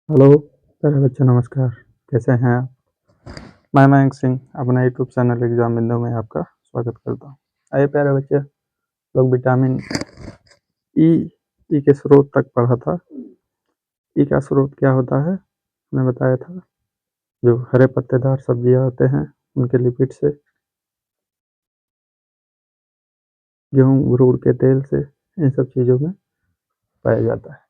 Hello प्यारे बच्चों, नमस्कार। कैसे हैं आप? मैं मयंक सिंह अपना यूट्यूब चैनल एग्जाम बिंदु में आपका स्वागत करता हूँ। आइए प्यारे बच्चे, लोग विटामिन ई के स्रोत तक पढ़ा था। ई का स्रोत क्या होता है मैंने बताया था। जो हरे पत्तेदार सब्जियां होते हैं उनके लिपिड से, गेहूँ गुरूर के तेल से, इन सब चीज़ों में पाया जाता है।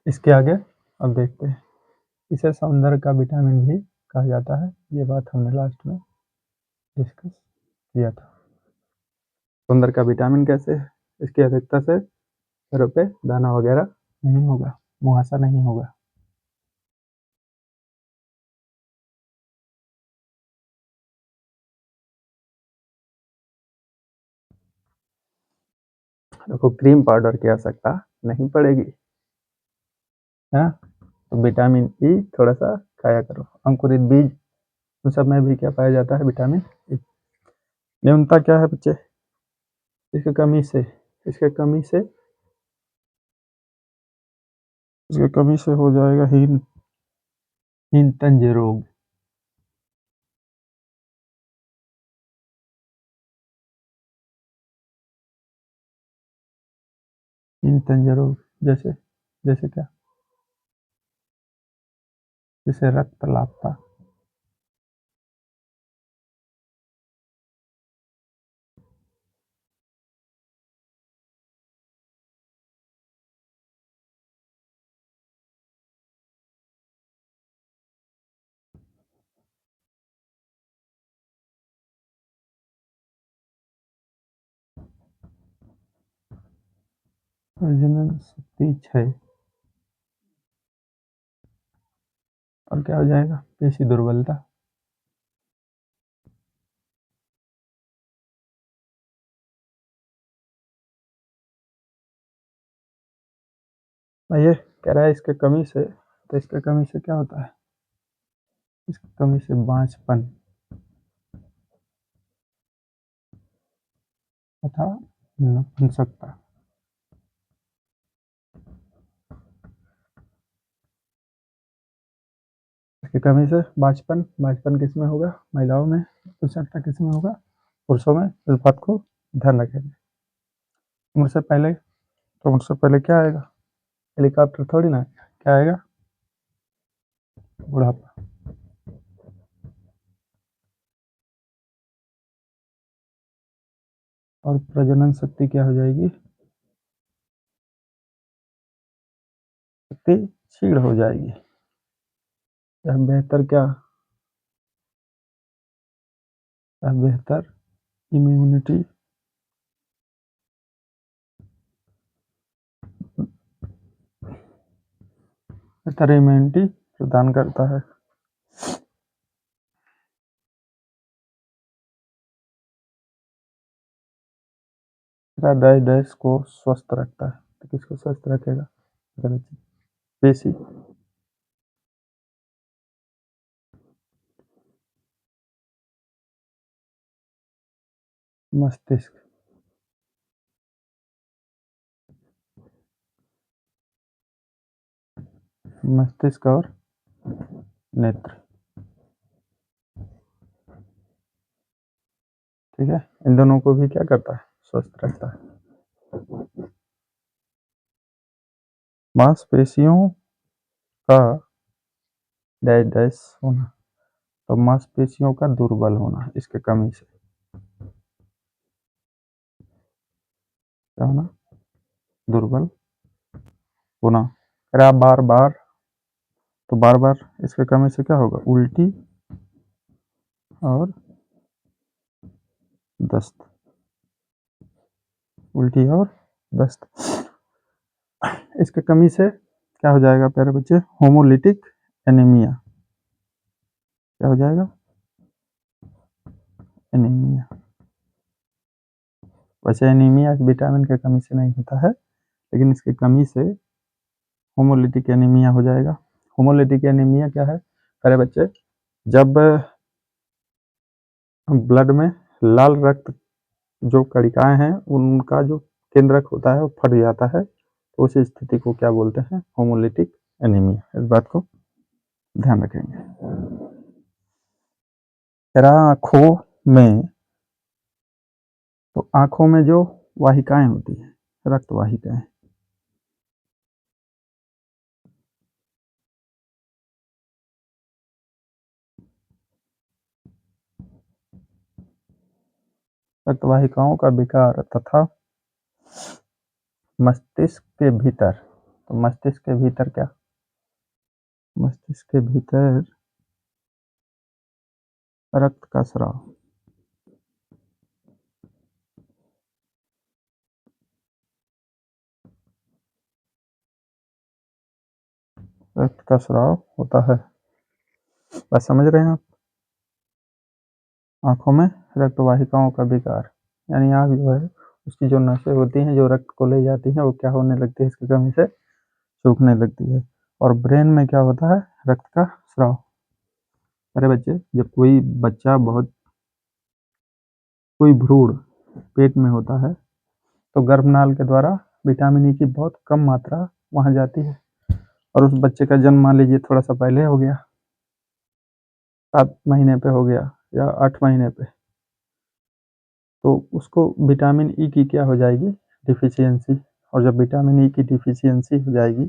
इसके आगे अब देखते हैं। इसे सौंदर्य का विटामिन भी कहा जाता है। ये बात हमने लास्ट में डिस्कस किया था। सौंदर्य का विटामिन कैसे है? इसकी अधिकता से सरों पे दाना वगैरह नहीं होगा, मुहासा नहीं होगा। देखो, क्रीम पाउडर की आवश्यकता नहीं पड़ेगी, है ना। तो विटामिन ई थोड़ा सा खाया करो। अंकुरित बीज, उन सब में भी क्या पाया जाता है? Vitamin E. न्यूनता क्या है बच्चे? इसकी कमी से इसके कमी से इसके कमी से हो जाएगा हीनतंज रोग। हीनतंज रोग जैसे जैसे क्या? जैसे रक्तलापता। प्रजनन शक्ति क्षय। और क्या हो जाएगा? पेशी दुर्बलता। ये कह रहा है इसके कमी से, तो इसके कमी से क्या होता है? इसकी कमी से बांझपन तथा नपुंसकता। इसकी कमी से बांझपन। बांझपन किस में होगा? महिलाओं में। नपुंसकता किस में होगा? पुरुषों में। इस बात को ध्यान रखेंगे। उम्र से पहले, तो उम्र से पहले क्या आएगा? हेलीकॉप्टर थोड़ी ना आएगा। क्या आएगा? बुढ़ापा। और प्रजनन शक्ति क्या हो जाएगी? शक्ति क्षीण हो जाएगी। यह बेहतर क्या? यह बेहतर इम्यूनिटी बेहतर इम्यूनिटी प्रदान करता है। डैश को स्वस्थ रखता है। तो किसको स्वस्थ रखेगा? पेशी। मस्तिष्क। मस्तिष्क और नेत्र। ठीक है, इन दोनों को भी क्या करता है? स्वस्थ रखता है। मांसपेशियों का डैश डैश होना। तो मांसपेशियों का दुर्बल होना, इसके कमी से क्या होना? दुर्बल होना। अगर आप बार बार, तो बार बार इसके कमी से क्या होगा? उल्टी और दस्त। उल्टी और दस्त। इसके कमी से क्या हो जाएगा प्यारे बच्चे? Homolytic anaemia. क्या हो जाएगा? एनीमिया। वैसे एनीमिया विटामिन की कमी से नहीं होता है, लेकिन इसकी कमी से होमोलिटिक एनीमिया हो जाएगा। होमोलिटिक एनीमिया क्या है? अरे बच्चे, जब ब्लड में लाल रक्त जो कणिकाएं हैं उनका जो केंद्रक होता है वो फट जाता है, तो उस स्थिति को क्या बोलते हैं? Homolytic anaemia. इस बात को ध्यान रखेंगे। तेरा आँखों में, तो आँखों में जो वाहिकाएं होती हैं, रक्त वाहिकाएं, रक्त वाहिकाओं का विकार तथा मस्तिष्क के भीतर, तो मस्तिष्क के भीतर क्या? मस्तिष्क के भीतर रक्त का स्राव, रक्त का स्राव होता है। बात समझ रहे हैं आप? आंखों में रक्त वाहिकाओं का विकार, यानी आँख जो है उसकी जो नसें होती हैं जो रक्त को ले जाती हैं वो क्या होने लगती है? इसकी कमी से सूखने लगती है। और ब्रेन में क्या होता है? रक्त का स्राव। अरे बच्चे, जब कोई बच्चा बहुत, कोई भ्रूण पेट में होता है तो गर्भनाल के द्वारा विटामिन ई की बहुत कम मात्रा वहां जाती है, और उस बच्चे का जन्म मान लीजिए थोड़ा सा पहले हो गया, 7 महीने पे हो गया या 8 महीने पे, तो उसको विटामिन ई की क्या हो जाएगी? डिफिशियंसी। और जब विटामिन ई की डिफिशियंसी हो जाएगी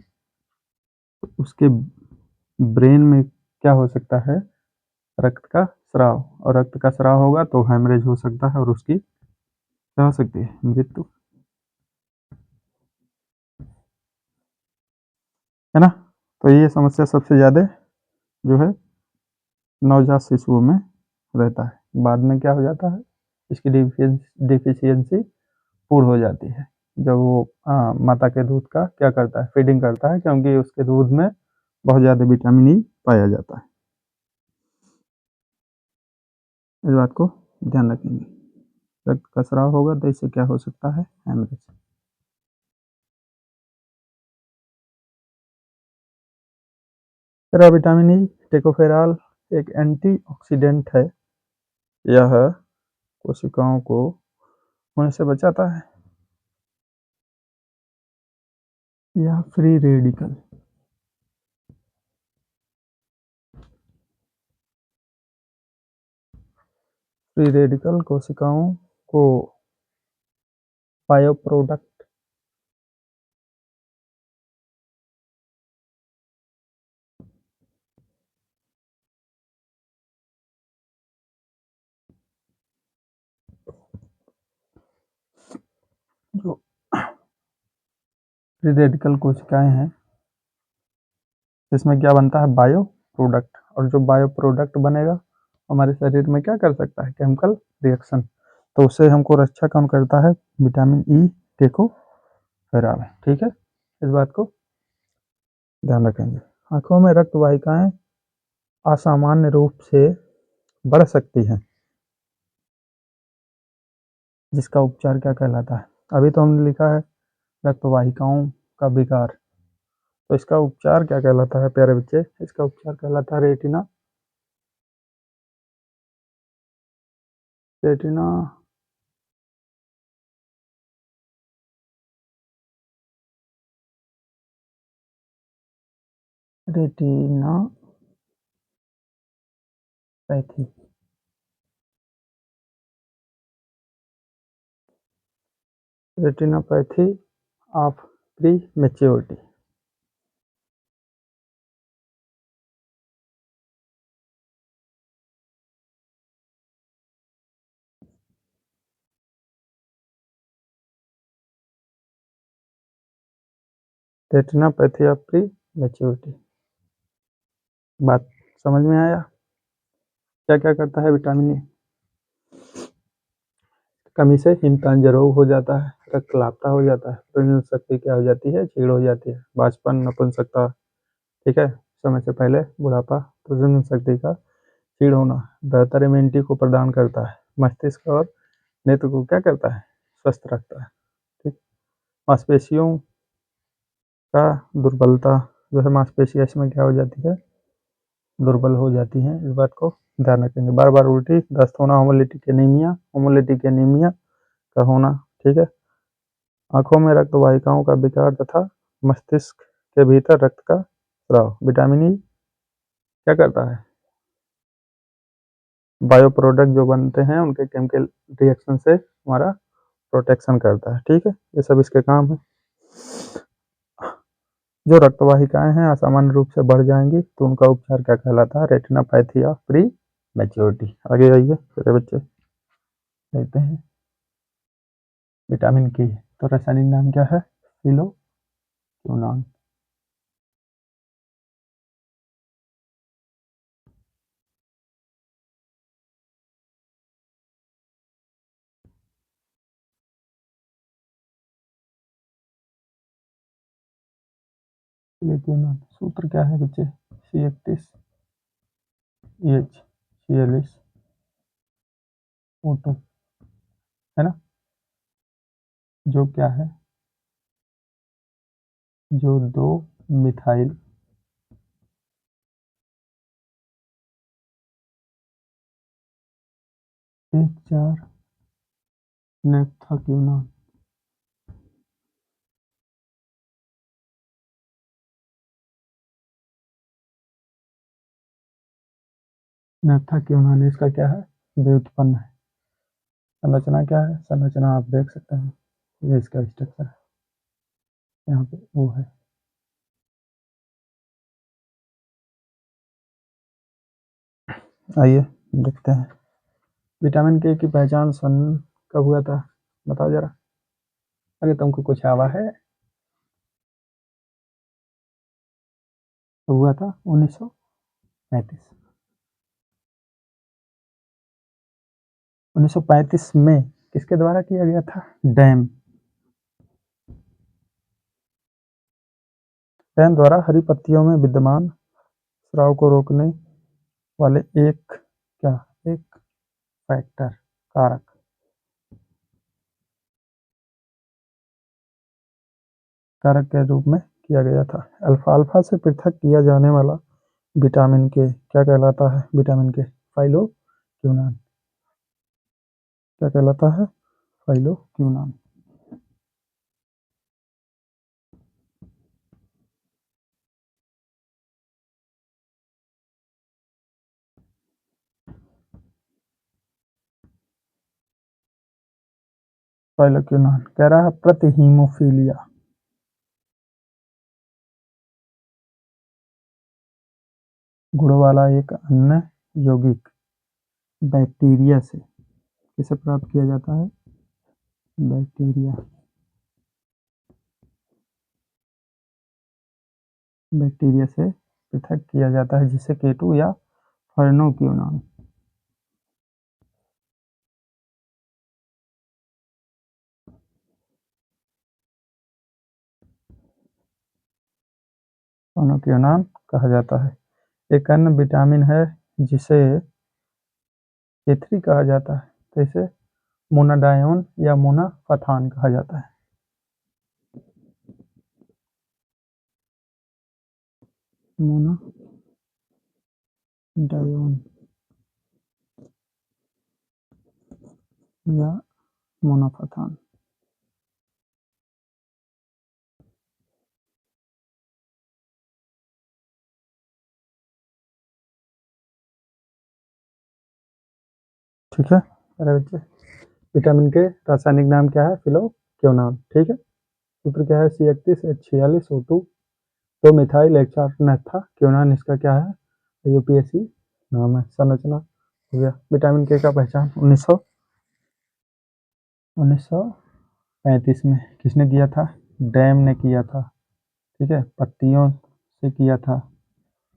तो उसके ब्रेन में क्या हो सकता है? रक्त का स्राव, और रक्त का स्राव होगा तो हेमरेज हो सकता है और उसकी क्या हो सकती है? मृत्यु, है ना? तो ये समस्या सबसे ज़्यादा जो है नवजात शिशुओं में रहता है। बाद में क्या हो जाता है? इसकी डिफिशियंसी पूर्ण हो जाती है जब वो माता के दूध का क्या करता है? फीडिंग करता है, क्योंकि उसके दूध में बहुत ज़्यादा विटामिन ई पाया जाता है। इस बात को ध्यान रखेंगे। रक्त का स्राव होगा तो इससे क्या हो सकता है? हेमरेज। तेरा विटामिन ई टेकोफेरॉल एक एंटीऑक्सीडेंट है। यह कोशिकाओं को होने से बचाता है। यह फ्री रेडिकल, फ्री रेडिकल कोशिकाओं को बायो प्रोडक्ट, जो फ्री रेडिकल कोशिकाएं हैं इसमें क्या बनता है? Bio product. और जो बायो प्रोडक्ट बनेगा हमारे शरीर में क्या कर सकता है? Chemical reaction. तो उससे हमको रक्षा कौन करता है? Vitamin E tocopherol. ठीक है, इस बात को ध्यान रखेंगे। आंखों में रक्त वाहिकाएं असामान्य रूप से बढ़ सकती हैं, जिसका उपचार क्या कहलाता है? अभी तो हमने लिखा है रक्त वाहिकाओं का विकार, तो इसका उपचार क्या कहलाता है प्यारे बच्चे? इसका उपचार कहलाता है retina, retina retinopathy. Retinopathy of prematurity. Retinopathy of prematurity. बात समझ में आया? क्या क्या करता है विटामिन ए? कमी से हिमतांज रोग हो जाता है, रक्तलापता हो जाता है, प्रजनन शक्ति क्या हो जाती है? क्षीण हो जाती है, बांझपन, नपुंसकता। ठीक है, समय से पहले बुढ़ापा, प्रजनन शक्ति का क्षीण होना, बेहतर इम्यूनिटी को प्रदान करता है। मस्तिष्क और नेत्र को क्या करता है, स्वस्थ रखता है। ठीक, मांसपेशियों का दुर्बलता जो है, मांसपेशियाँ इसमें क्या हो जाती है, दुर्बल हो जाती हैं। इस बात को ध्यान रखेंगे। बार बार उल्टी, दस्त होना, होमोलिटिक एनीमिया का होना। ठीक है, आंखों में रक्त वाहिकाओं का विकार तथा मस्तिष्क के भीतर रक्त का स्राव। विटामिन ई क्या करता है, बायो प्रोडक्ट जो बनते हैं उनके केमिकल रिएक्शन से हमारा प्रोटेक्शन करता है। ठीक है, ये सब इसके काम है। जो रक्त वाहिकाएं हैं असामान्य रूप से बढ़ जाएंगी तो उनका उपचार क्या कहलाता है, रेटिनापैथी ऑफ प्री मैच्योरिटी। आगे आइए छोटे बच्चे, देखते हैं विटामिन की तो रासायनिक नाम क्या है, फिलोक्विनोन। फिलोक्विनोन सूत्र क्या है बच्चे, C31H46O2, है ना, जो क्या है, जो 2 मिथाइल एक 4 नेप्थाक्विनोन। नेप्थाक्विनोन इसका क्या है, व्युत्पन्न है। संरचना क्या है, संरचना आप देख सकते हैं, ये इसका स्ट्रक्चर है, यहाँ पे वो है। आइए देखते हैं विटामिन के की पहचान सन कब हुआ था, बताओ जरा। अरे तुमको कुछ आवा है, तो हुआ था 1935। 1935 में किसके द्वारा किया गया था, डैम द्वारा हरी पत्तियों में विद्यमान स्राव को रोकने वाले एक क्या, एक फैक्टर, कारक, कारक के रूप में किया गया था। अल्फाल्फा से पृथक किया जाने वाला विटामिन के क्या कहलाता है, विटामिन के फाइलोक्विनोन। क्या कहलाता है, फाइलोक्विनोन। फाइलोक्विनोन कह रहा है प्रतिहीमोफीलिया, गुण वाला एक अन्य यौगिक बैक्टीरिया से किसे प्राप्त किया जाता है, बैक्टीरिया, बैक्टीरिया से पृथक किया जाता है, जिसे केटू या फर्नोक्विनोन। फर्नोक्विनोन कहा जाता है। एक अन्य विटामिन है जिसे K3 कहा जाता है, तो इसे मोनाडायोन या मोनाफथान कहा जाता है। मोनाडायोन या मोनाफथान। ठीक है अरे बच्चे, विटामिन के रासायनिक नाम क्या है, फिलोक्विनोन। ठीक है, सूत्र क्या है, C31H46O2, तो मिथाइल एक 4 नेप्थाक्विनोन इसका क्या है, यूपीएससी नाम है। संरचना हो गया। विटामिन के का पहचान 1935 में किसने किया था, डैम ने किया था। ठीक है, पत्तियों से किया था,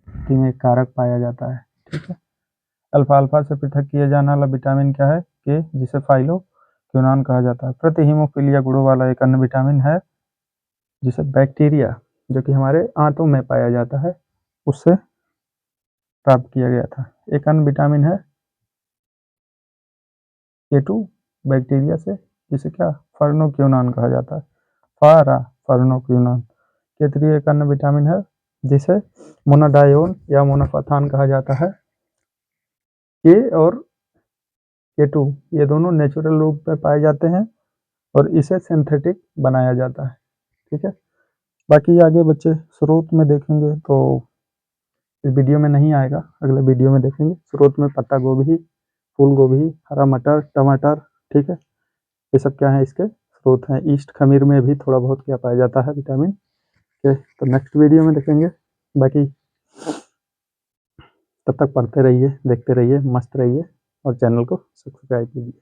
पत्ती में एक कारक पाया जाता है। ठीक है, अल्फाल्फा से पृथक किया जाने वाला विटामिन क्या है, के, जिसे फाइलोक्विनोन कहा जाता है। प्रतिहीमोफिलिया गुणों वाला एक अन्य विटामिन है जिसे बैक्टीरिया, जो कि हमारे आंतों में पाया जाता है, उससे प्राप्त किया गया था। एक अन्य विटामिन है K2 बैक्टीरिया से, जिसे क्या फर्नोक्यूनॉन कहा जाता है, फर्नोक्यूनॉन। K3 एक अन्य विटामिन है जिसे मोनाडायोन या मोनोफाथान कहा जाता है। K और K2 ये दोनों नेचुरल रूप में पाए जाते हैं और इसे सिंथेटिक बनाया जाता है। ठीक है, बाकी आगे बच्चे स्रोत में देखेंगे तो इस वीडियो में नहीं आएगा, अगले वीडियो में देखेंगे। स्रोत में पत्ता गोभी, फूल गोभी, हरा मटर, टमाटर, ठीक है, ये सब क्या है इसके स्रोत हैं। ईस्ट खमीर में भी थोड़ा बहुत क्या पाया जाता है विटामिन के। तो नेक्स्ट वीडियो में देखेंगे। बाकी तब तक पढ़ते रहिए, देखते रहिए, मस्त रहिए और चैनल को सब्सक्राइब कीजिए।